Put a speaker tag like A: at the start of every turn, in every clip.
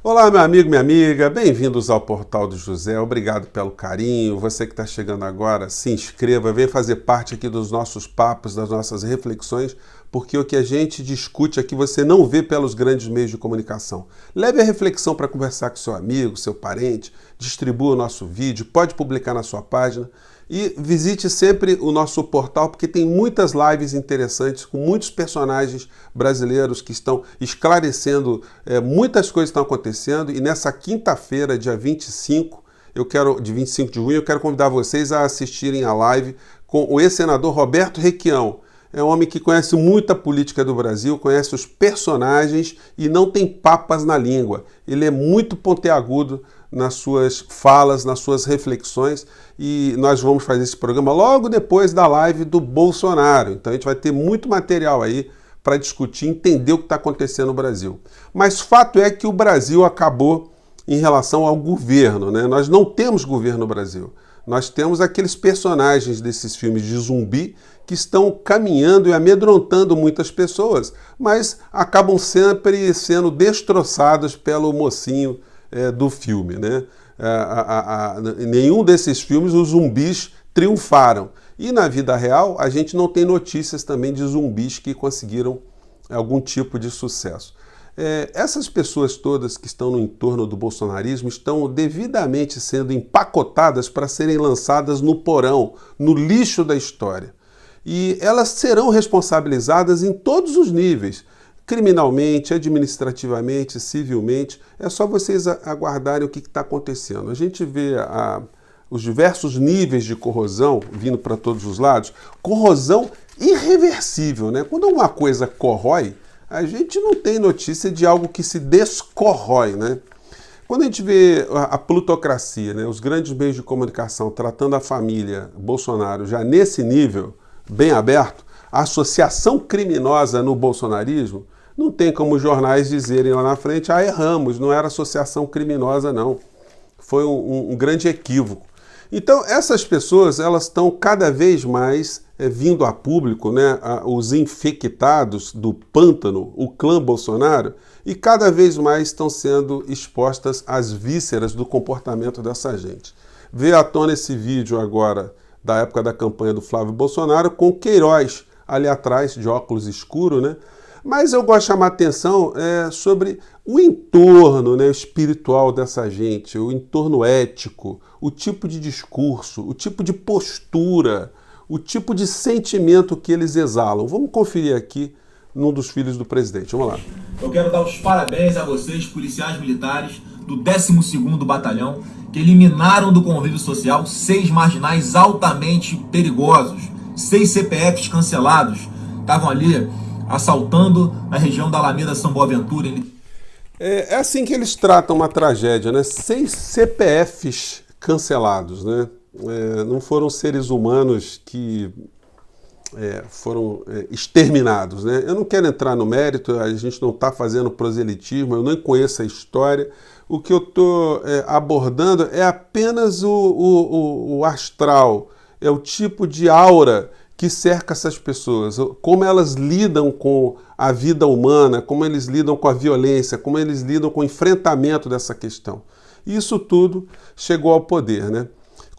A: Olá, meu amigo, minha amiga, bem-vindos ao Portal do José, obrigado pelo carinho. Você que está chegando agora, se inscreva, venha fazer parte aqui dos nossos papos, das nossas reflexões, porque o que a gente discute aqui você não vê pelos grandes meios de comunicação. Leve a reflexão para conversar com seu amigo, seu parente, distribua o nosso vídeo, pode publicar na sua página e visite sempre o nosso portal, porque tem muitas lives interessantes com muitos personagens brasileiros que estão esclarecendo muitas coisas que estão acontecendo. E nessa quinta-feira, dia 25 de junho, eu quero convidar vocês a assistirem a live com o ex-senador Roberto Requião. É um homem que conhece muita política do Brasil, conhece os personagens e não tem papas na língua. Ele é muito pontiagudo nas suas falas, nas suas reflexões, e nós vamos fazer esse programa logo depois da live do Bolsonaro. Então a gente vai ter muito material aí para discutir, entender o que está acontecendo no Brasil. Mas fato é que o Brasil acabou em relação ao governo, né? Nós não temos governo no Brasil. Nós temos aqueles personagens desses filmes de zumbi que estão caminhando e amedrontando muitas pessoas, mas acabam sempre sendo destroçados pelo mocinho do filme, né? Em nenhum desses filmes os zumbis triunfaram. E na vida real a gente não tem notícias também de zumbis que conseguiram algum tipo de sucesso. Essas pessoas todas que estão no entorno do bolsonarismo estão devidamente sendo empacotadas para serem lançadas no porão, no lixo da história. E elas serão responsabilizadas em todos os níveis, criminalmente, administrativamente, civilmente. É só vocês aguardarem o que está acontecendo. A gente vê os diversos níveis de corrosão vindo para todos os lados, corrosão irreversível, né? Quando uma coisa corrói, a gente não tem notícia de algo que se descorrói, né? Quando a gente vê a plutocracia, né, os grandes meios de comunicação tratando a família Bolsonaro já nesse nível, bem aberto, a associação criminosa no bolsonarismo, não tem como os jornais dizerem lá na frente, erramos, não era associação criminosa não. Foi um grande equívoco. Então essas pessoas, elas estão cada vez mais vindo a público, né, os infectados do pântano, o clã Bolsonaro, e cada vez mais estão sendo expostas às vísceras do comportamento dessa gente. Veio à tona esse vídeo agora, da época da campanha do Flávio Bolsonaro, com Queiroz ali atrás, de óculos escuros, né? Mas eu gosto de chamar a atenção sobre o entorno, né, espiritual dessa gente, o entorno ético, o tipo de discurso, o tipo de postura, o tipo de sentimento que eles exalam. Vamos conferir aqui num dos filhos do presidente. Vamos lá.
B: Eu quero dar os parabéns a vocês, policiais militares do 12º Batalhão, que eliminaram do convívio social 6 marginais altamente perigosos, 6 CPFs cancelados, estavam ali assaltando na região da Alameda São Boaventura.
A: É assim que eles tratam uma tragédia, né? 6 CPFs cancelados, né? Não foram seres humanos que foram exterminados, né? Eu não quero entrar no mérito, a gente não está fazendo proselitismo, eu nem conheço a história. O que eu estou abordando é apenas o astral, é o tipo de aura que cerca essas pessoas, como elas lidam com a vida humana, como eles lidam com a violência, como eles lidam com o enfrentamento dessa questão. Isso tudo chegou ao poder, né?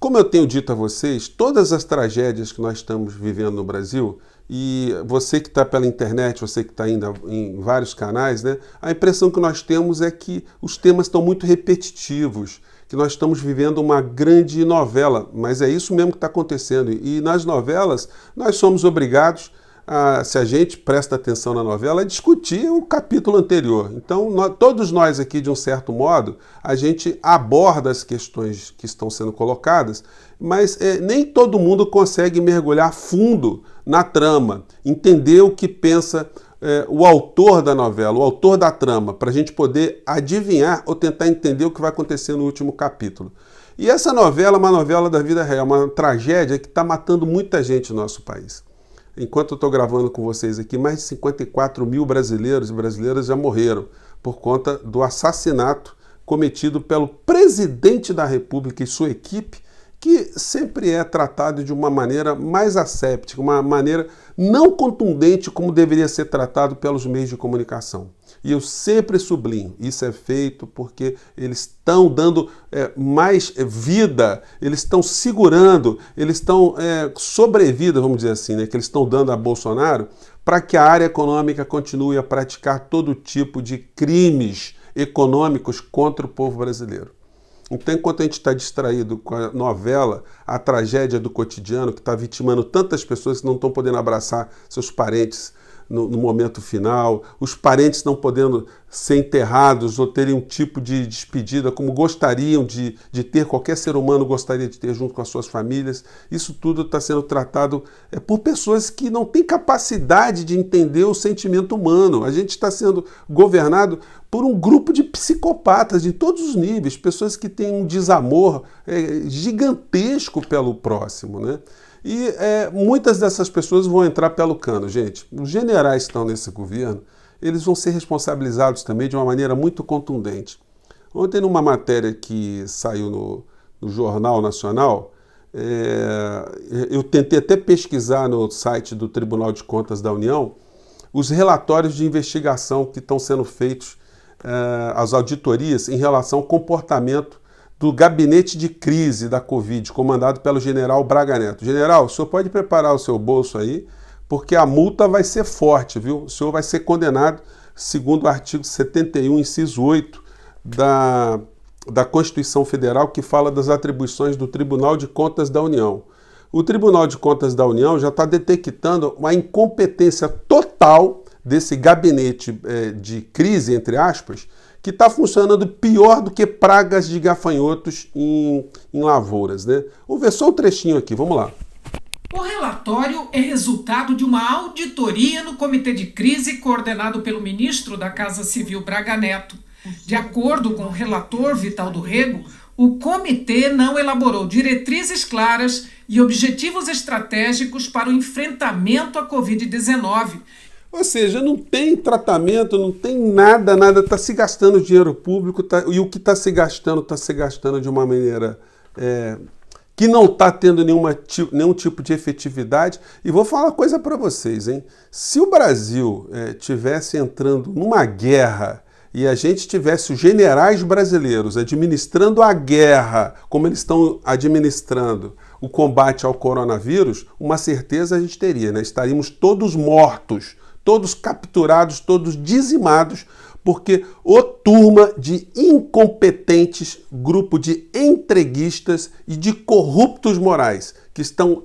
A: Como eu tenho dito a vocês, todas as tragédias que nós estamos vivendo no Brasil, e você que está pela internet, você que está ainda em vários canais, né, a impressão que nós temos é que os temas estão muito repetitivos, que nós estamos vivendo uma grande novela, mas é isso mesmo que está acontecendo. E nas novelas, nós somos obrigados, se a gente presta atenção na novela, a discutir o capítulo anterior. Então, todos nós aqui, de um certo modo, a gente aborda as questões que estão sendo colocadas, mas nem todo mundo consegue mergulhar fundo na trama, entender o que pensa o autor da novela, o autor da trama, para a gente poder adivinhar ou tentar entender o que vai acontecer no último capítulo. E essa novela é uma novela da vida real, uma tragédia que está matando muita gente no nosso país. Enquanto eu estou gravando com vocês aqui, mais de 54 mil brasileiros e brasileiras já morreram por conta do assassinato cometido pelo presidente da República e sua equipe, que sempre é tratado de uma maneira mais asséptica, uma maneira não contundente como deveria ser tratado pelos meios de comunicação. E eu sempre sublinho, isso é feito porque eles estão dando mais vida, eles estão segurando, eles estão sobrevida, vamos dizer assim, né, que eles estão dando a Bolsonaro para que a área econômica continue a praticar todo tipo de crimes econômicos contra o povo brasileiro. Então, enquanto a gente está distraído com a novela, a tragédia do cotidiano, que está vitimando tantas pessoas que não estão podendo abraçar seus parentes no momento final, os parentes não podendo ser enterrados ou terem um tipo de despedida como gostariam de ter, qualquer ser humano gostaria de ter junto com as suas famílias. Isso tudo está sendo tratado por pessoas que não têm capacidade de entender o sentimento humano. A gente está sendo governado por um grupo de psicopatas de todos os níveis, pessoas que têm um desamor gigantesco pelo próximo, né? E muitas dessas pessoas vão entrar pelo cano, gente. Os generais que estão nesse governo, eles vão ser responsabilizados também de uma maneira muito contundente. Ontem, numa matéria que saiu no Jornal Nacional, eu tentei até pesquisar no site do Tribunal de Contas da União os relatórios de investigação que estão sendo feitos, as auditorias, em relação ao comportamento do gabinete de crise da Covid, comandado pelo general Braga Neto. General, o senhor pode preparar o seu bolso aí, porque a multa vai ser forte, viu? O senhor vai ser condenado, segundo o artigo 71, inciso 8 da Constituição Federal, que fala das atribuições do Tribunal de Contas da União. O Tribunal de Contas da União já está detectando uma incompetência total desse gabinete de crise, entre aspas, que está funcionando pior do que pragas de gafanhotos em lavouras, né? Vamos ver só um trechinho aqui, vamos lá.
C: O relatório é resultado de uma auditoria no Comitê de Crise coordenado pelo ministro da Casa Civil Braga Neto. De acordo com o relator Vital do Rego, o comitê não elaborou diretrizes claras e objetivos estratégicos para o enfrentamento à Covid-19.
A: Ou seja, não tem tratamento, não tem nada, está se gastando dinheiro público, e o que está se gastando de uma maneira que não está tendo nenhum tipo de efetividade. E vou falar uma coisa para vocês, hein? Se o Brasil tivesse entrando numa guerra e a gente tivesse os generais brasileiros administrando a guerra como eles estão administrando o combate ao coronavírus, uma certeza a gente teria, né? Estaríamos todos mortos, todos capturados, todos dizimados, porque o turma de incompetentes, grupo de entreguistas e de corruptos morais que estão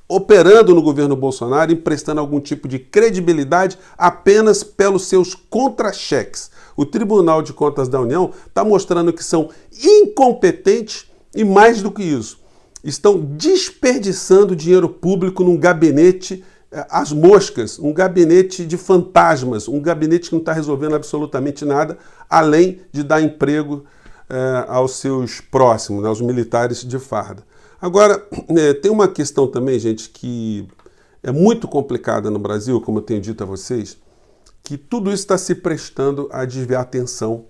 A: operando no governo Bolsonaro, emprestando algum tipo de credibilidade apenas pelos seus contra-cheques. O Tribunal de Contas da União está mostrando que são incompetentes e, mais do que isso, estão desperdiçando dinheiro público num gabinete às moscas, um gabinete de fantasmas, um gabinete que não está resolvendo absolutamente nada, além de dar emprego aos seus próximos, né, aos militares de farda. Agora, tem uma questão também, gente, que é muito complicada no Brasil, como eu tenho dito a vocês, que tudo isso está se prestando a desviar a atenção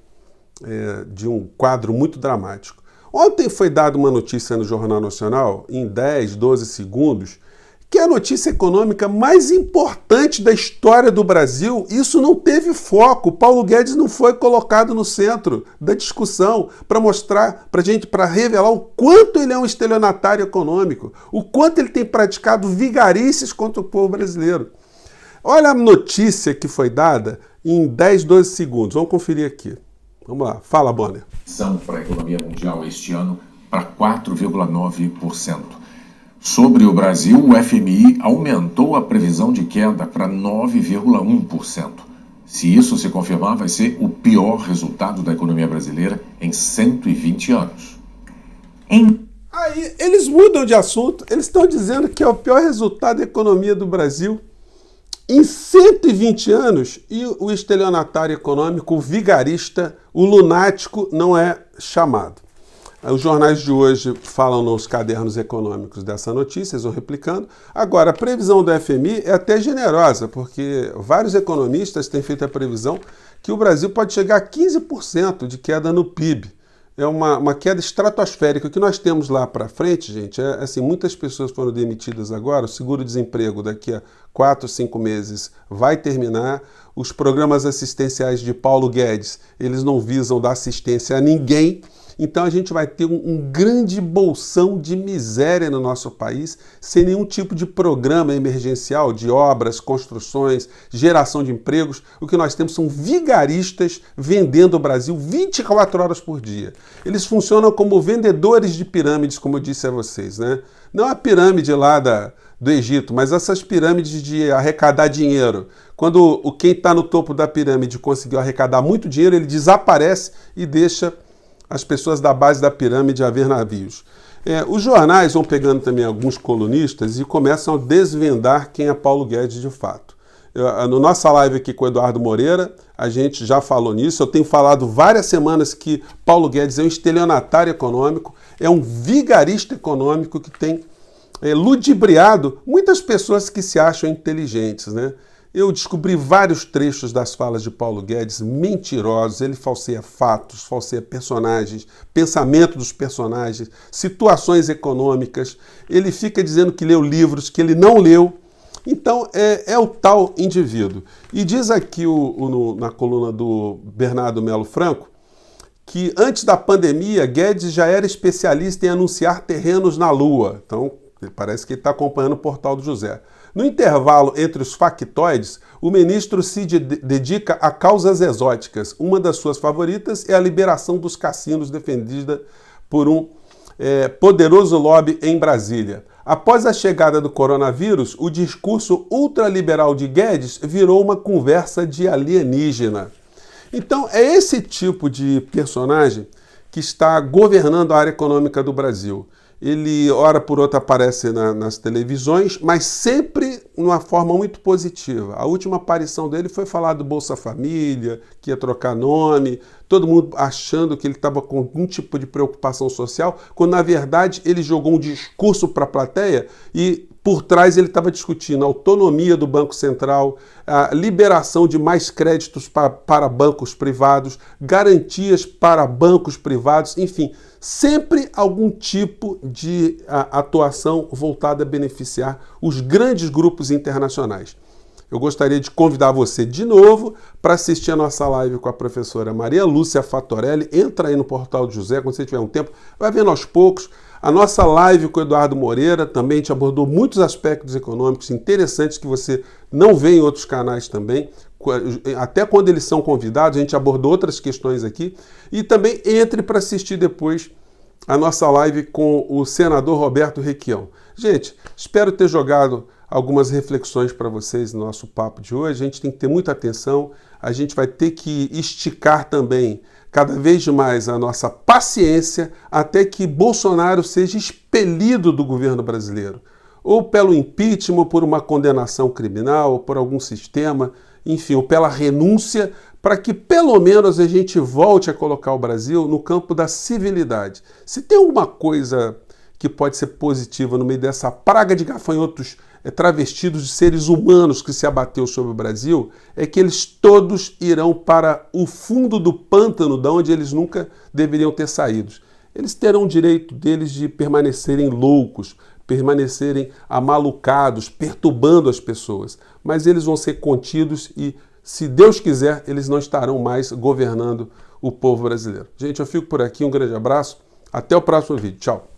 A: de um quadro muito dramático. Ontem foi dada uma notícia no Jornal Nacional, em 10, 12 segundos, que é a notícia econômica mais importante da história do Brasil. Isso não teve foco. Paulo Guedes não foi colocado no centro da discussão para mostrar para gente, para revelar o quanto ele é um estelionatário econômico, o quanto ele tem praticado vigarices contra o povo brasileiro. Olha a notícia que foi dada em 10, 12 segundos. Vamos conferir aqui. Vamos lá. Fala, Bonner.
D: Para a economia mundial este ano para 4,9%. Sobre o Brasil, o FMI aumentou a previsão de queda para 9,1%. Se isso se confirmar, vai ser o pior resultado da economia brasileira em 120 anos.
A: Aí eles mudam de assunto, eles estão dizendo que é o pior resultado da economia do Brasil em 120 anos, e o estelionatário econômico, o vigarista, o lunático não é chamado. Os jornais de hoje falam nos cadernos econômicos dessa notícia, eles vão replicando. Agora, a previsão do FMI é até generosa, porque vários economistas têm feito a previsão que o Brasil pode chegar a 15% de queda no PIB. É uma queda estratosférica. O que nós temos lá para frente, gente, assim, muitas pessoas foram demitidas agora, o seguro-desemprego daqui a 4, 5 meses vai terminar. Os programas assistenciais de Paulo Guedes, eles não visam dar assistência a ninguém. Então a gente vai ter um grande bolsão de miséria no nosso país, sem nenhum tipo de programa emergencial de obras, construções, geração de empregos. O que nós temos são vigaristas vendendo o Brasil 24 horas por dia. Eles funcionam como vendedores de pirâmides, como eu disse a vocês, né? Não a pirâmide lá do Egito, mas essas pirâmides de arrecadar dinheiro. Quando quem está no topo da pirâmide conseguiu arrecadar muito dinheiro, ele desaparece e deixa as pessoas da base da pirâmide a ver navios. Os jornais vão pegando também alguns colunistas e começam a desvendar quem é Paulo Guedes de fato. Na nossa live aqui com o Eduardo Moreira, a gente já falou nisso. Eu tenho falado várias semanas que Paulo Guedes é um estelionatário econômico, é um vigarista econômico que tem ludibriado muitas pessoas que se acham inteligentes, né? Eu descobri vários trechos das falas de Paulo Guedes mentirosos. Ele falseia fatos, falseia personagens, pensamento dos personagens, situações econômicas. Ele fica dizendo que leu livros que ele não leu. Então, é o tal indivíduo. E diz aqui na coluna do Bernardo Melo Franco que antes da pandemia, Guedes já era especialista em anunciar terrenos na Lua. Então, parece que ele está acompanhando o Portal do José. No intervalo entre os factoides, o ministro se dedica a causas exóticas. Uma das suas favoritas é a liberação dos cassinos, defendida por um poderoso lobby em Brasília. Após a chegada do coronavírus, o discurso ultraliberal de Guedes virou uma conversa de alienígena. Então, é esse tipo de personagem que está governando a área econômica do Brasil. Ele, hora por outra, aparece nas televisões, mas sempre de uma forma muito positiva. A última aparição dele foi falar do Bolsa Família, que ia trocar nome, todo mundo achando que ele estava com algum tipo de preocupação social, quando, na verdade, ele jogou um discurso para a plateia e, por trás, ele estava discutindo a autonomia do Banco Central, a liberação de mais créditos para bancos privados, garantias para bancos privados, enfim, sempre algum tipo de atuação voltada a beneficiar os grandes grupos internacionais. Eu gostaria de convidar você de novo para assistir a nossa live com a professora Maria Lúcia Fatorelli. Entra aí no Portal do José, quando você tiver um tempo, vai vendo aos poucos. A nossa live com o Eduardo Moreira também te abordou muitos aspectos econômicos interessantes que você não vê em outros canais também. Até quando eles são convidados, a gente abordou outras questões aqui. E também entre para assistir depois a nossa live com o senador Roberto Requião. Gente, espero ter jogado algumas reflexões para vocês no nosso papo de hoje. A gente tem que ter muita atenção, a gente vai ter que esticar também cada vez mais a nossa paciência até que Bolsonaro seja expelido do governo brasileiro, ou pelo impeachment, ou por uma condenação criminal, ou por algum sistema, enfim, ou pela renúncia, para que pelo menos a gente volte a colocar o Brasil no campo da civilidade. Se tem alguma coisa que pode ser positiva no meio dessa praga de gafanhotos travestidos de seres humanos que se abateu sobre o Brasil, é que eles todos irão para o fundo do pântano, de onde eles nunca deveriam ter saído. Eles terão o direito deles de permanecerem loucos, permanecerem amalucados, perturbando as pessoas, mas eles vão ser contidos e, se Deus quiser, eles não estarão mais governando o povo brasileiro. Gente, eu fico por aqui, um grande abraço, até o próximo vídeo, tchau!